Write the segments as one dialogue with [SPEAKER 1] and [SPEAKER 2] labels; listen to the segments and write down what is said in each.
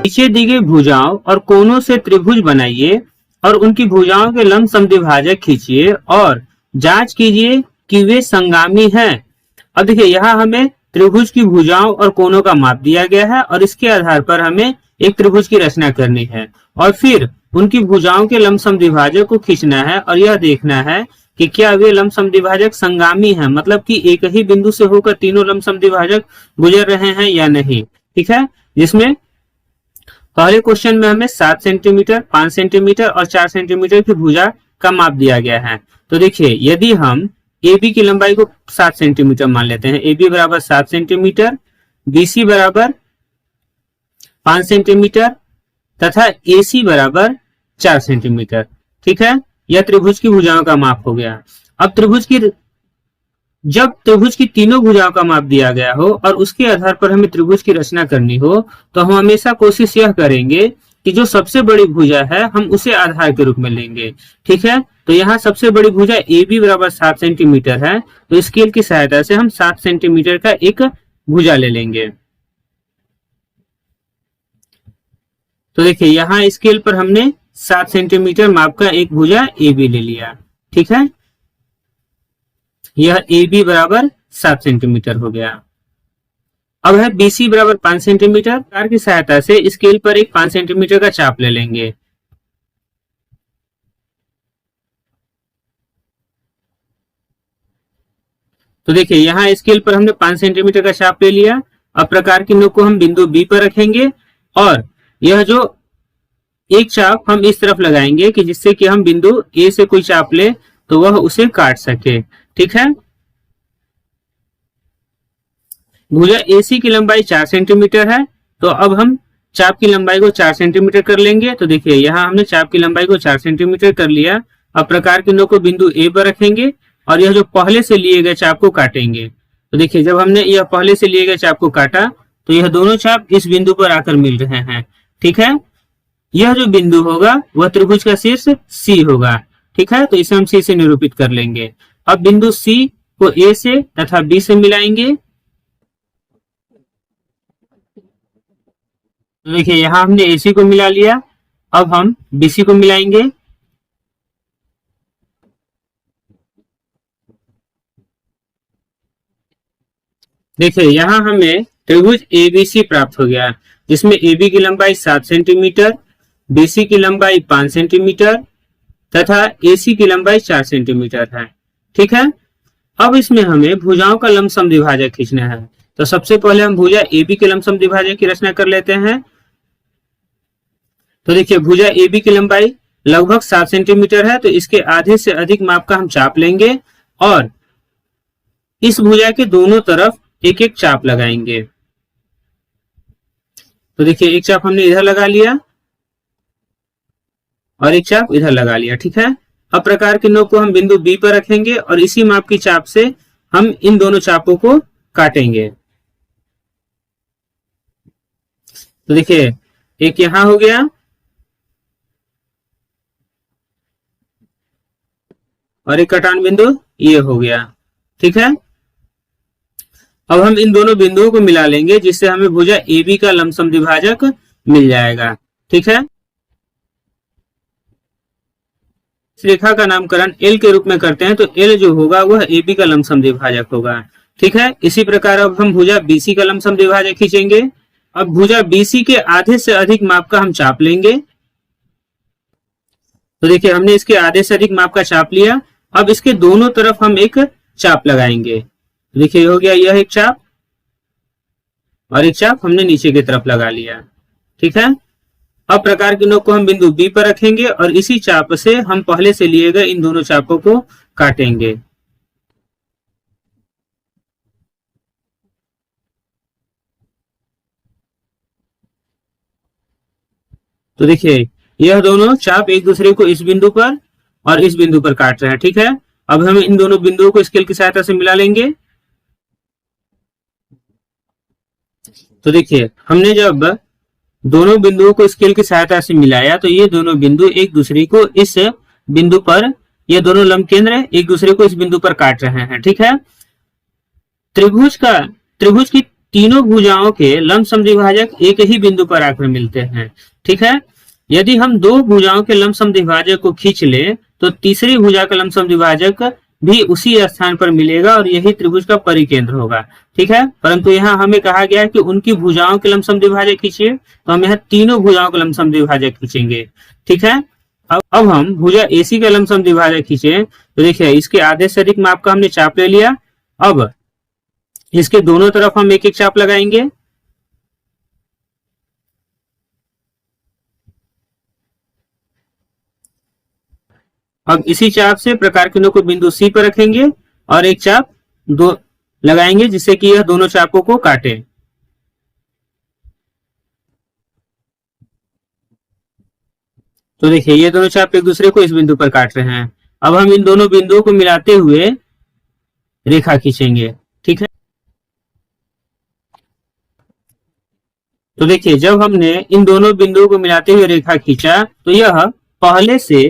[SPEAKER 1] नीचे दी गई भुजाओं और कोनों से त्रिभुज बनाइए और उनकी भुजाओं के लंब समद्विभाजक खींचिए और जांच कीजिए कि वे संगामी हैं। अब देखिए यहाँ हमें त्रिभुज की भुजाओं और कोनों का माप दिया गया है और इसके आधार पर हमें एक त्रिभुज की रचना करनी है और फिर उनकी भुजाओं के लंब समद्विभाजक को खींचना है और यह देखना है कि क्या वे लंब समद्विभाजक संगामी हैं, मतलब कि एक ही बिंदु से होकर तीनों लंब समद्विभाजक गुजर रहे हैं या नहीं। ठीक है, जिसमें पहले क्वेश्चन में हमें 7 सेंटीमीटर, 5 सेंटीमीटर और 4 सेंटीमीटर की भुजा का माप दिया गया है। तो देखिए यदि हम AB की लंबाई को 7 सेंटीमीटर मान लेते हैं, AB बराबर 7 सेंटीमीटर, BC बराबर 5 सेंटीमीटर तथा AC बराबर 4 सेंटीमीटर। ठीक है, यह त्रिभुज की भुजाओं का माप हो गया। अब जब त्रिभुज की तीनों भुजाओं का माप दिया गया हो और उसके आधार पर हमें त्रिभुज की रचना करनी हो तो हम हमेशा कोशिश यह करेंगे कि जो सबसे बड़ी भुजा है हम उसे आधार के रूप में लेंगे। ठीक है, तो यहाँ सबसे बड़ी भुजा AB बराबर 7 सेंटीमीटर है, तो स्केल की सहायता से हम 7 सेंटीमीटर का एक भुजा ले लेंगे। तो देखिए यहाँ स्केल पर हमने 7 सेंटीमीटर माप का एक भुजा AB ले लिया। ठीक है, यह AB बराबर 7 सेंटीमीटर हो गया। अब है BC बराबर 5 सेंटीमीटर। तार की सहायता से स्केल पर एक 5 सेंटीमीटर का चाप ले लेंगे। तो देखिए यहाँ स्केल पर हमने 5 सेंटीमीटर का चाप ले लिया। अब प्रकार की नोक को हम बिंदु B पर रखेंगे और यह जो एक चाप हम इस तरफ लगाएंगे कि जिससे कि हम बिंदु A से कोई चाप ले तो वह उसे काट सके। ठीक है, भुजा AC की लंबाई 4 सेंटीमीटर है, तो अब हम चाप की लंबाई को 4 सेंटीमीटर कर लेंगे। तो देखिए यहाँ हमने चाप की लंबाई को 4 सेंटीमीटर कर लिया। अब प्रकार की नोक को बिंदु A पर रखेंगे और यह जो पहले से लिए गए चाप को काटेंगे। तो देखिए जब हमने यह पहले से लिए गए चाप को काटा तो यह दोनों चाप इस बिंदु पर आकर मिल रहे हैं। ठीक है, यह जो बिंदु होगा वह त्रिभुज का शीर्ष C होगा। ठीक है, तो इसे हम C से निरूपित कर लेंगे। अब बिंदु C को A से तथा B से मिलाएंगे। तो देखिए यहाँ हमने AC को मिला लिया। अब हम BC को मिलाएंगे। देखिए यहाँ हमें त्रिभुज ABC प्राप्त हो गया, जिसमें AB की लंबाई 7 सेंटीमीटर, BC की लंबाई 5 सेंटीमीटर तथा AC की लंबाई 4 सेंटीमीटर है। ठीक है, अब इसमें हमें भुजाओं का लंब समद्विभाजक खींचना है। तो सबसे पहले हम भुजा AB के लंब समद्विभाजक की रचना कर लेते हैं। तो देखिए भुजा AB की लंबाई लगभग 7 सेंटीमीटर है, तो इसके आधे से अधिक माप का हम चाप लेंगे और इस भुजा के दोनों तरफ एक एक चाप लगाएंगे। तो देखिए एक चाप हमने इधर लगा लिया और एक चाप इधर लगा लिया। ठीक है, अब प्रकार के नोक को हम बिंदु B पर रखेंगे और इसी माप की चाप से हम इन दोनों चापों को काटेंगे। तो देखिए एक यहां हो गया और एक कटान बिंदु ये हो गया। ठीक है, अब हम इन दोनों बिंदुओं को मिला लेंगे जिससे हमें भुजा AB का लंब समद्विभाजक मिल जाएगा। ठीक है, इस रेखा का नामकरण L के रूप में करते हैं, तो L जो होगा वह AB का लंब समद्विभाजक होगा। ठीक है, इसी प्रकार अब हम भुजा BC का लंब समद्विभाजक खींचेंगे। अब भुजा BC के आधे से अधिक माप का हम चाप लेंगे। तो देखिए हमने इसके आधे से अधिक माप का चाप लिया। अब इसके दोनों तरफ हम एक चाप लगाएंगे। तो देखिए हो गया यह एक चाप और एक चाप हमने नीचे की तरफ लगा लिया। ठीक है, अब प्रकार की नोक को हम बिंदु B पर रखेंगे और इसी चाप से हम पहले से लिए गए इन दोनों चापों को काटेंगे। तो देखिए यह दोनों चाप एक दूसरे को इस बिंदु पर और इस बिंदु पर काट रहे हैं। ठीक है, अब हम इन दोनों बिंदुओं को स्केल की सहायता से मिला लेंगे। तो देखिए हमने जब दोनों बिंदुओं को स्केल की सहायता से मिलाया तो ये दोनों बिंदु एक दूसरे को इस बिंदु पर, ये दोनों लंब केंद्र एक दूसरे को इस बिंदु पर काट रहे हैं। ठीक है, त्रिभुज की तीनों भुजाओं के लंब समद्विभाजक एक ही बिंदु पर आकर मिलते हैं। ठीक है, यदि हम दो भुजाओं के लंब समद्विभाजक को खींच ले तो तीसरी भुजा का लंब समद्विभाजक भी उसी स्थान पर मिलेगा और यही त्रिभुज का परिकेंद्र होगा। ठीक है, परंतु यहाँ हमें कहा गया है कि उनकी भुजाओं के लंब समद्विभाजक खींचिए, तो हम यहाँ तीनों भुजाओं के लंब समद्विभाजक खींचेंगे। ठीक है, अब हम भुजा AC का लंब समद्विभाजक खींचे तो देखिए इसके आधे से अधिक माप का हमने चाप ले लिया। अब इसके दोनों तरफ हम एक एक चाप लगाएंगे। अब इसी चाप से प्रकार केंद्र को बिंदु C पर रखेंगे और एक चाप दो लगाएंगे जिससे कि यह दोनों चापों को काटे। तो देखिए ये दोनों चाप एक दूसरे को इस बिंदु पर काट रहे हैं। अब हम इन दोनों बिंदुओं को मिलाते हुए रेखा खींचेंगे। ठीक है, तो देखिए जब हमने इन दोनों बिंदुओं को मिलाते हुए रेखा खींचा तो यह पहले से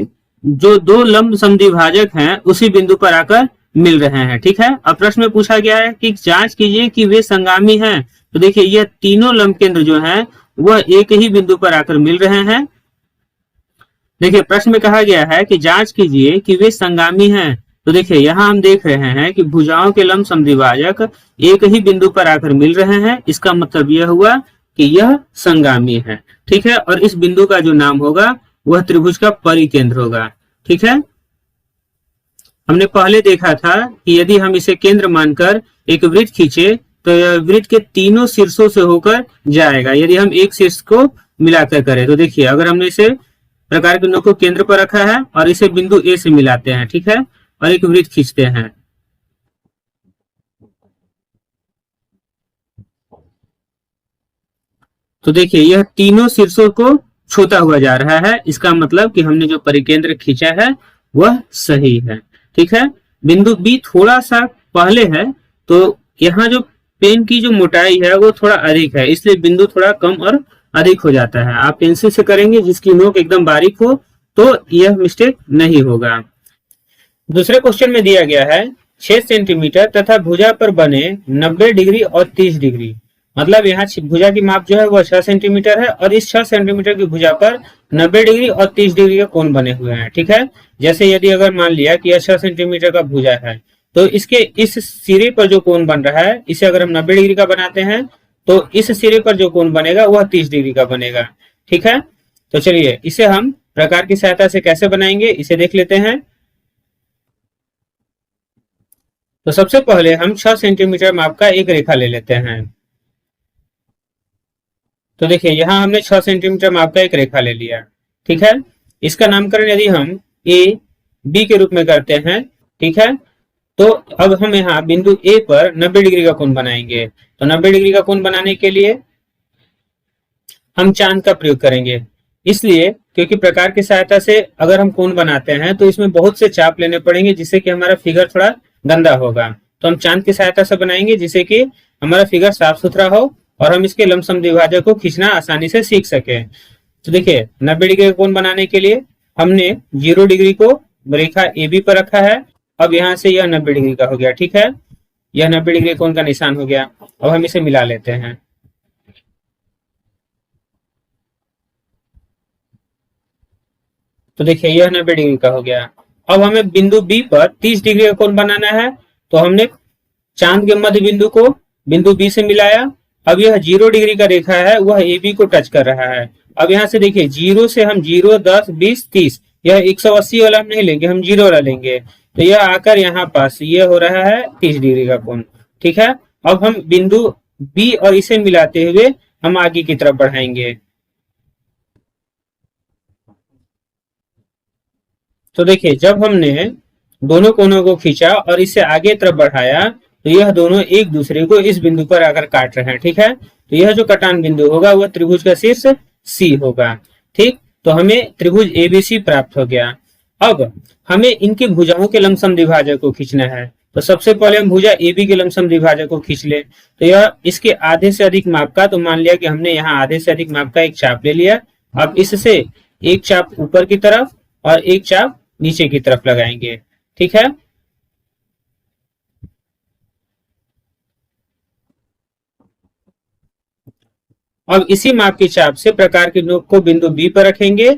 [SPEAKER 1] जो दो लंब समद्विभाजक हैं उसी बिंदु पर आकर मिल रहे हैं। ठीक है, अब प्रश्न में पूछा गया है कि जांच कीजिए कि वे संगामी हैं। तो देखिए यह तीनों लंब केंद्र जो हैं वह एक ही बिंदु पर आकर मिल रहे हैं। देखिए प्रश्न में कहा गया है कि जांच कीजिए कि वे संगामी हैं। तो देखिए यहाँ हम देख रहे हैं कि भुजाओं के लंब समद्विभाजक एक ही बिंदु पर आकर मिल रहे हैं। इसका मतलब यह हुआ कि यह संगामी है। ठीक है, और इस बिंदु का जो नाम होगा वह त्रिभुज का परिकेंद्र होगा। ठीक है, हमने पहले देखा था कि यदि हम इसे केंद्र मानकर एक वृत्त खींचे तो यह वृत्त के तीनों शीर्षों से होकर जाएगा यदि हम एक शीर्ष को मिलाकर करें। तो देखिए अगर हमने इसे प्रकार केंद्र को केंद्र पर रखा है और इसे बिंदु A से मिलाते हैं, ठीक है, और एक वृत्त खींचते हैं, तो देखिए यह तीनों शीर्षों को छूता हुआ जा रहा है। इसका मतलब कि हमने जो परिकेंद्र खींचा है वह सही है। ठीक है, बिंदु B थोड़ा सा पहले है तो यहाँ जो पेन की जो मोटाई है वो थोड़ा अधिक है, इसलिए बिंदु थोड़ा कम और अधिक हो जाता है। आप पेंसिल से करेंगे जिसकी नोक एकदम बारीक हो तो यह मिस्टेक नहीं होगा। दूसरे क्वेश्चन में दिया गया है 6 सेंटीमीटर तथा भुजा पर बने 90 डिग्री और 30 डिग्री, मतलब यहाँ भुजा की माप जो है वह 6 सेंटीमीटर है और इस 6 सेंटीमीटर की भुजा पर 90 डिग्री और 30 डिग्री के कोण बने हुए हैं। ठीक है, जैसे यदि अगर मान लिया कि यह 6 सेंटीमीटर का भुजा है तो इसके इस सिरे पर जो कोण बन रहा है इसे अगर हम 90 डिग्री का बनाते हैं तो इस सिरे पर जो कोण बनेगा वह 30 डिग्री का बनेगा। ठीक है, तो चलिए इसे हम प्रकार की सहायता से कैसे बनाएंगे इसे देख लेते हैं। तो सबसे पहले हम 6 सेंटीमीटर माप का एक रेखा ले लेते हैं। तो देखिए यहाँ हमने 6 सेंटीमीटर माप का एक रेखा ले लिया। ठीक है, इसका नामकरण यदि हम ए बी के रूप में करते हैं, ठीक है, तो अब हम यहाँ बिंदु ए पर 90 डिग्री का कोण बनाएंगे। तो 90 डिग्री का कोण बनाने के लिए हम चांद का प्रयोग करेंगे, इसलिए क्योंकि प्रकार की सहायता से अगर हम कोण बनाते हैं तो इसमें बहुत से चाप लेने पड़ेंगे जिससे कि हमारा फिगर थोड़ा गंदा होगा। तो हम चांद की सहायता से बनाएंगे जिससे कि हमारा फिगर साफ सुथरा हो और हम इसके लंब समद्विभाजक को खींचना आसानी से सीख सके। तो देखिए 90 डिग्री का कोण बनाने के लिए हमने 0 डिग्री को रेखा AB पर रखा है। अब यहाँ से यह 90 डिग्री का हो गया। ठीक है, यह 90 डिग्री कोण का निशान हो गया। अब हम इसे मिला लेते हैं। तो देखिए यह 90 डिग्री का हो गया। अब हमें बिंदु B पर 30 डिग्री का कोण बनाना है। तो हमने चांद के मध्य बिंदु को बिंदु B से मिलाया। अब यह 0 डिग्री का रेखा है वह AB को टच कर रहा है। अब यहाँ से देखिए 0 से हम 0, 10, 20, 30, यह 180 वाला हम नहीं लेंगे, हम 0 वाला लेंगे। तो यह आकर यहाँ पास ये हो रहा है 30 डिग्री का कोण। ठीक है, अब हम बिंदु B और इसे मिलाते हुए हम आगे की तरफ बढ़ाएंगे। तो देखिए जब हमने दोनों कोनों को खींचा और इसे आगे तरफ बढ़ाया तो यह दोनों एक दूसरे को इस बिंदु पर आकर काट रहे हैं। ठीक है, तो यह जो कटान बिंदु होगा वह त्रिभुज का शीर्ष C होगा। ठीक, तो हमें त्रिभुज ABC प्राप्त हो गया। अब हमें इनकी भुजाओं के लंब समद्विभाजक को खींचना है। तो सबसे पहले हम भुजा AB के लंब समद्विभाजक को खींच ले। तो यह इसके आधे से अधिक माप का, तो मान लिया कि हमने यहाँ आधे से अधिक माप का एक चाप ले लिया। अब इससे एक चाप ऊपर की तरफ और एक चाप नीचे की तरफ लगाएंगे। ठीक है, अब इसी माप की चाप से प्रकार की नोक को बिंदु बी पर रखेंगे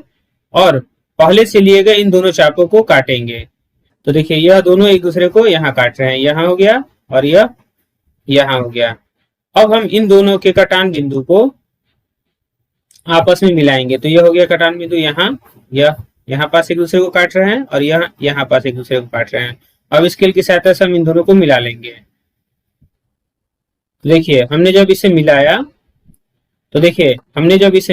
[SPEAKER 1] और पहले से लिए गए इन दोनों चापों को काटेंगे। तो देखिए यह दोनों एक दूसरे को यहाँ काट रहे हैं, यहाँ हो गया और यह यहाँ हो गया। अब हम इन दोनों के कटान बिंदु को आपस में मिलाएंगे। तो यह हो गया कटान बिंदु, यहाँ यह यहाँ पास एक दूसरे को काट रहे हैं और यह यहाँ पास एक दूसरे को काट रहे हैं। अब स्केल की सहायता से हम इन दोनों को मिला लेंगे। देखिए हमने जब इसे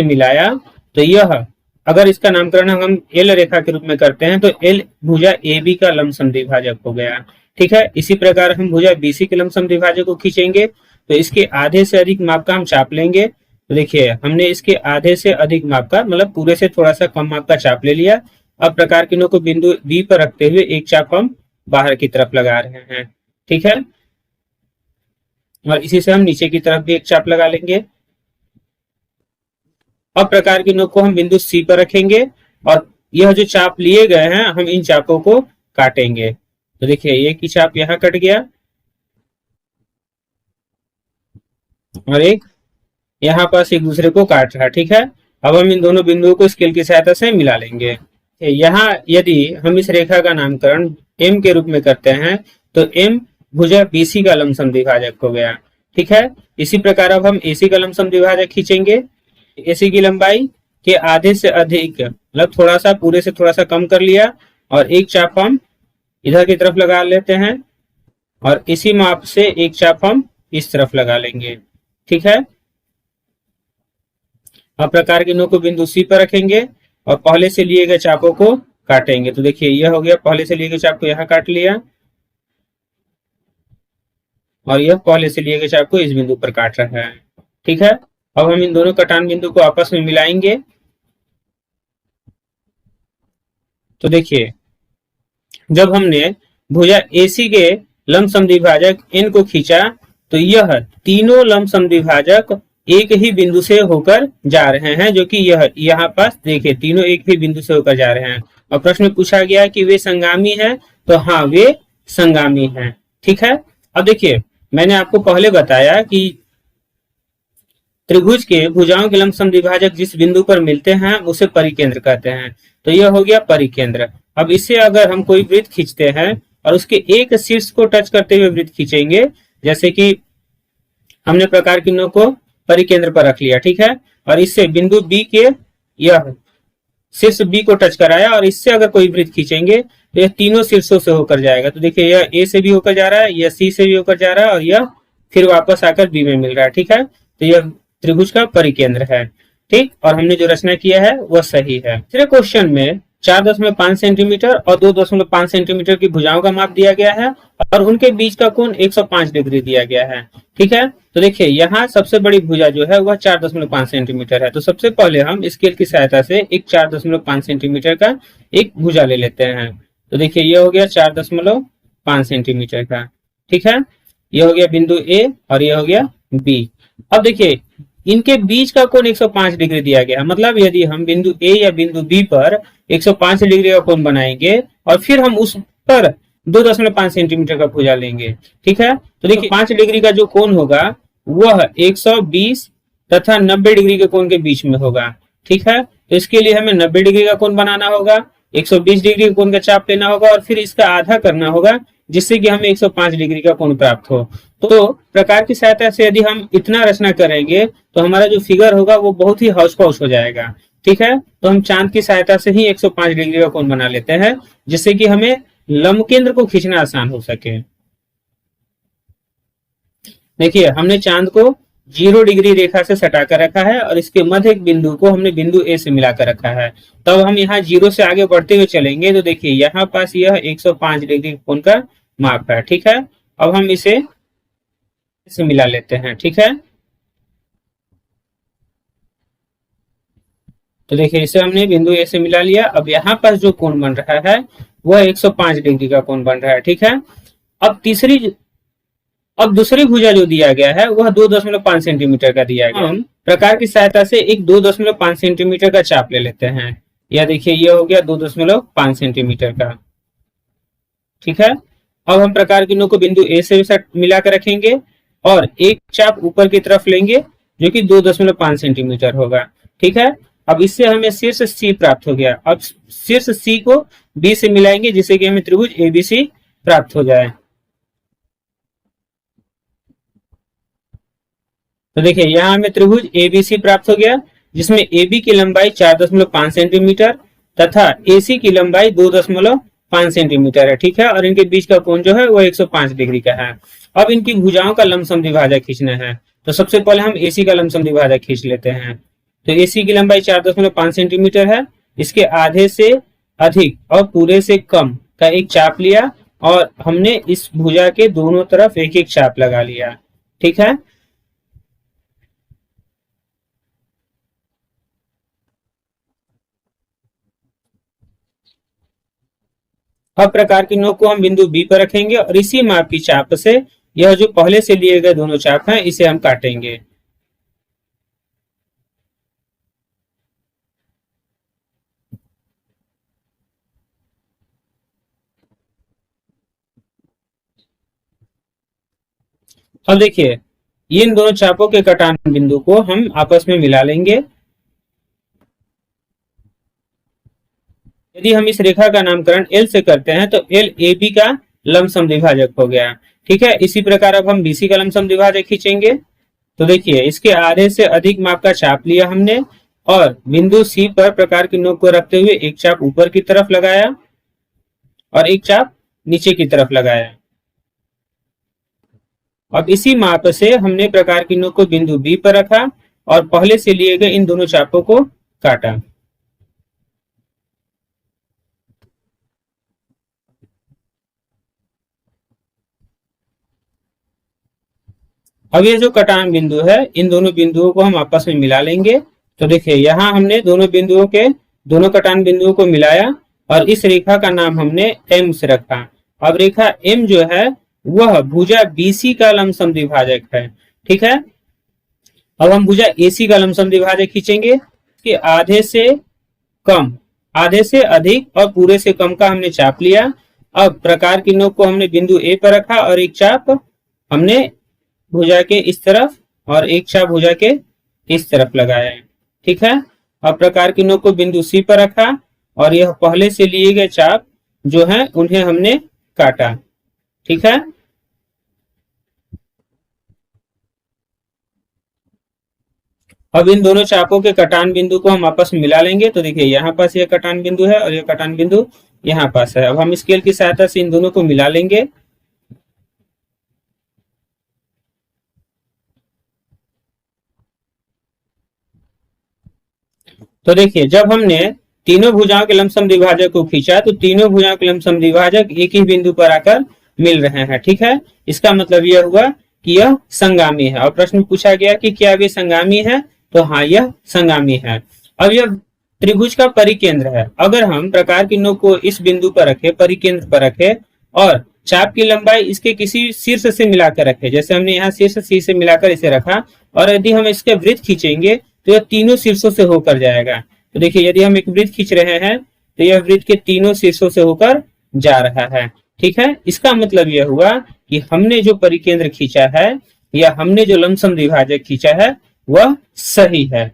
[SPEAKER 1] मिलाया तो यह, अगर इसका नामकरण हम एल रेखा के रूप में करते हैं तो एल भुजा ए बी का लंब समद्विभाजक हो गया। ठीक है, इसी प्रकार हम भुजा बीसी के लंब समद्विभाजक को खींचेंगे तो इसके आधे से अधिक माप का हम चाप लेंगे। तो देखिए हमने इसके आधे से अधिक माप का, मतलब पूरे से थोड़ा सा कम माप का चाप ले लिया। अब प्रकार की नोक को बिंदु बी पर रखते हुए एक चाप हम बाहर की तरफ लगा रहे हैं। ठीक है, और इसी से हम नीचे की तरफ भी एक चाप लगा लेंगे। अब प्रकार की नोक को हम बिंदु सी पर रखेंगे और यह जो चाप लिए गए हैं हम इन चापों को काटेंगे। तो देखिए एक ही चाप यहाँ कट गया और एक यहाँ पास एक दूसरे को काट रहा है। ठीक है, अब हम इन दोनों बिंदुओं को स्केल की सहायता से मिला लेंगे। यहाँ यदि हम इस रेखा का नामकरण एम के रूप में करते हैं तो एम भुजा बीसी का लंब समद्विभाजक हो गया। ठीक है, इसी प्रकार अब हम एसी का लंब समद्विभाजक खींचेंगे। एसी की लंबाई के आधे से अधिक, मतलब थोड़ा सा पूरे से थोड़ा सा कम कर लिया और एक चाप हम इधर की तरफ लगा लेते हैं और इसी माप से एक चाप हम इस तरफ लगा लेंगे। ठीक है, अब प्रकार की नोक को बिंदु सी पर रखेंगे और पहले से लिए गए चापों को काटेंगे। तो देखिए यह हो गया, पहले से लिए गए चाप को यहाँ काट लिया और यह पहले से लिए गए चाप को इस बिंदु पर काट रहा है। ठीक है, अब हम इन दोनों कटान बिंदु को आपस में मिलाएंगे। तो देखिए जब हमने भुजा एसी के लंब समद्विभाजक एन को खींचा तो यह तीनों लंब समद्विभाजक एक ही बिंदु से होकर जा रहे हैं, जो कि यह यहाँ पास देखिए तीनों एक ही बिंदु से होकर जा रहे हैं। और प्रश्न में पूछा गया कि वे संगामी हैं, तो हाँ वे संगामी हैं। ठीक है, अब देखिए मैंने आपको पहले बताया कि त्रिभुज के भुजाओं के लंब समद्विभाजक जिस बिंदु पर मिलते हैं उसे परिकेंद्र कहते हैं। तो यह हो गया परिकेंद्र। अब इससे अगर हम कोई वृत्त खींचते हैं और उसके एक शीर्ष को टच करते हुए वृत्त खींचेंगे, जैसे कि हमने प्रकार की नोक को परिकेंद्र पर रख लिया। ठीक है, और इससे बिंदु बी के यह शीर्ष बी को टच कराया और इससे अगर कोई वृत्त खींचेंगे तो यह तीनों शीर्षों से होकर जाएगा। तो देखिए यह ए से भी होकर जा रहा है, यह सी से भी होकर जा रहा है और यह फिर वापस आकर बी में मिल रहा है। ठीक है, तो यह त्रिभुज का परिकेंद्र है। ठीक, और हमने जो रचना किया है वह सही है। तीसरे क्वेश्चन में 4.5 सेंटीमीटर और 2.5 सेंटीमीटर की भुजाओं का माप दिया गया है और उनके बीच का कोण 105 डिग्री दिया गया है। ठीक है, तो देखिए यहाँ सबसे बड़ी भुजा जो है वह 4.5 सेंटीमीटर है। तो सबसे पहले हम स्केल की सहायता से एक 4.5 सेंटीमीटर का एक भुजा ले लेते हैं। तो देखिए यह हो गया 4.5 सेंटीमीटर का। ठीक है, यह हो गया बिंदु ए और यह हो गया बी। अब देखिए इनके बीच का कोण 105 डिग्री दिया गया है, मतलब यदि हम बिंदु ए या बिंदु बी पर 105 डिग्री का कोण बनाएंगे और फिर हम उस पर 2.5 सेंटीमीटर का भुजा लेंगे। ठीक है, तो देखिए 5 डिग्री का जो कोण होगा वह 120 तथा 90 डिग्री के कोण के बीच में होगा। ठीक है, तो इसके लिए हमें 90 डिग्री का कोण बनाना होगा, 120 डिग्री के कोण का चाप लेना होगा और फिर इसका आधा करना होगा, जिससे कि हमें 105 डिग्री का कोण प्राप्त हो। तो प्रकार की सहायता से यदि हम इतना रचना करेंगे तो हमारा जो फिगर होगा वो बहुत ही हौच पौच हो जाएगा। ठीक है, तो हम चांद की सहायता से ही 105 डिग्री का कोण बना लेते हैं, जिससे कि हमें लंब केंद्र को खींचना आसान हो सके। देखिए हमने चांद को 0 डिग्री रेखा से सटा कर रखा है और इसके मध्य एक बिंदु को हमने बिंदु ए से मिलाकर रखा है। तब हम यहाँ 0 से आगे बढ़ते हुए चलेंगे तो देखिए यहाँ पास यह 105 डिग्री कोण का माप है। ठीक है, अब हम इसे मिला लेते हैं। ठीक है, तो देखिए इसे हमने बिंदु ए से मिला लिया। अब यहाँ पास जो कोण बन रहा है वह 105 डिग्री का कोण बन रहा है। ठीक है, अब दूसरी भुजा जो दिया गया है वह 2.5 सेंटीमीटर का दिया गया है। हम प्रकार की सहायता से एक 2.5 सेंटीमीटर का चाप ले लेते हैं। यह देखिए यह हो गया 2.5 सेंटीमीटर का। ठीक है, अब हम प्रकार की नोक को बिंदु ए से मिलाकर रखेंगे और एक चाप ऊपर की तरफ लेंगे जो कि 2.5 सेंटीमीटर होगा। ठीक है, अब इससे हमें शीर्ष सी प्राप्त हो गया। अब शीर्ष सी को बी से मिलाएंगे जिससे कि हमें त्रिभुज एबीसी प्राप्त हो जाए। तो देखिए यहाँ हमें त्रिभुज एबीसी प्राप्त हो गया, जिसमें AB की लंबाई 4.5 सेंटीमीटर तथा AC की लंबाई 2.5 सेंटीमीटर है। ठीक है, और इनके बीच का कोण जो है वो 105 डिग्री का है। अब इनकी भुजाओं का लंबसम द्विभाजक खींचना है। तो सबसे पहले हम AC का लंबसम द्विभाजक खींच लेते हैं। तो AC की लंबाई 4.5 सेंटीमीटर है। इसके आधे से अधिक और पूरे से कम का एक चाप लिया और हमने इस भुजा के दोनों तरफ एक एक चाप लगा लिया। ठीक है, अब प्रकार की नोक को हम बिंदु बी पर रखेंगे और इसी माप की चाप से यह जो पहले से लिए गए दोनों चाप हैं इसे हम काटेंगे। अब देखिए इन दोनों चापों के कटान बिंदु को हम आपस में मिला लेंगे। यदि हम इस रेखा का नामकरण एल से करते हैं तो एल ए बी का लंबसम द्विभाजक हो गया। ठीक है, इसी प्रकार अब हम बीसी का लंबसम द्विभाजक खींचेंगे। तो देखिए इसके आधे से अधिक माप का चाप लिया हमने और बिंदु सी पर प्रकार की नोक को रखते हुए एक चाप ऊपर की तरफ लगाया और एक चाप नीचे की तरफ लगाया। अब इसी माप से हमने प्रकार की नोक को बिंदु बी पर रखा और पहले से लिए गए इन दोनों चापों को काटा। अब ये जो कटान बिंदु है इन दोनों बिंदुओं को हम आपस में मिला लेंगे। तो देखिए यहाँ हमने दोनों बिंदुओं के दोनों कटान बिंदुओं को मिलाया और इस रेखा का नाम हमने एम से रखा। अब रेखा एम जो है वह भुजा बीसी का लंबसम द्विभाजक है। ठीक है, अब हम भुजा एसी का लंबसम द्विभाजक खींचेंगे कि आधे से कम, आधे से अधिक और पूरे से कम का हमने चाप लिया। अब प्रकार की नोक को हमने बिंदु ए पर रखा और एक चाप हमने भुजा के इस तरफ और एक चाप भुजा के इस तरफ लगाया है। ठीक है, अब प्रकार की नोक को बिंदु सी पर रखा और यह पहले से लिए गए चाप जो है उन्हें हमने काटा। ठीक है, अब इन दोनों चापों के कटान बिंदु को हम आपस में मिला लेंगे। तो देखिए यहाँ पास यह कटान बिंदु है और यह कटान बिंदु यहाँ पास है। अब हम स्केल की सहायता से इन दोनों को मिला लेंगे। तो देखिए जब हमने तीनों भुजाओं के लंबसम द्विभाजक को खींचा तो तीनों भुजाओं के लंबसम द्विभाजक एक ही बिंदु पर आकर मिल रहे हैं। ठीक है, इसका मतलब यह हुआ कि यह संगामी है। और प्रश्न पूछा गया कि क्या वे संगामी है, तो हाँ यह संगामी है। अब यह त्रिभुज का परिकेंद्र है। अगर हम प्रकार की नोक को इस बिंदु पर रखे, परिकेंद्र पर रखे और चाप की लंबाई इसके किसी शीर्ष से मिलाकर रखे, जैसे हमने यहाँ शीर्ष सी से मिलाकर इसे रखा, और यदि हम इसके वृत्त खींचेंगे तो यह तीनों शीर्षों से होकर जाएगा। तो देखिए यदि हम एक वृत्त खींच रहे हैं तो यह वृत्त के तीनों शीर्षों से होकर जा रहा है। ठीक है, इसका मतलब यह हुआ कि हमने जो परिकेंद्र खींचा है या हमने जो लंबसम द्विभाजक खींचा है वह सही है।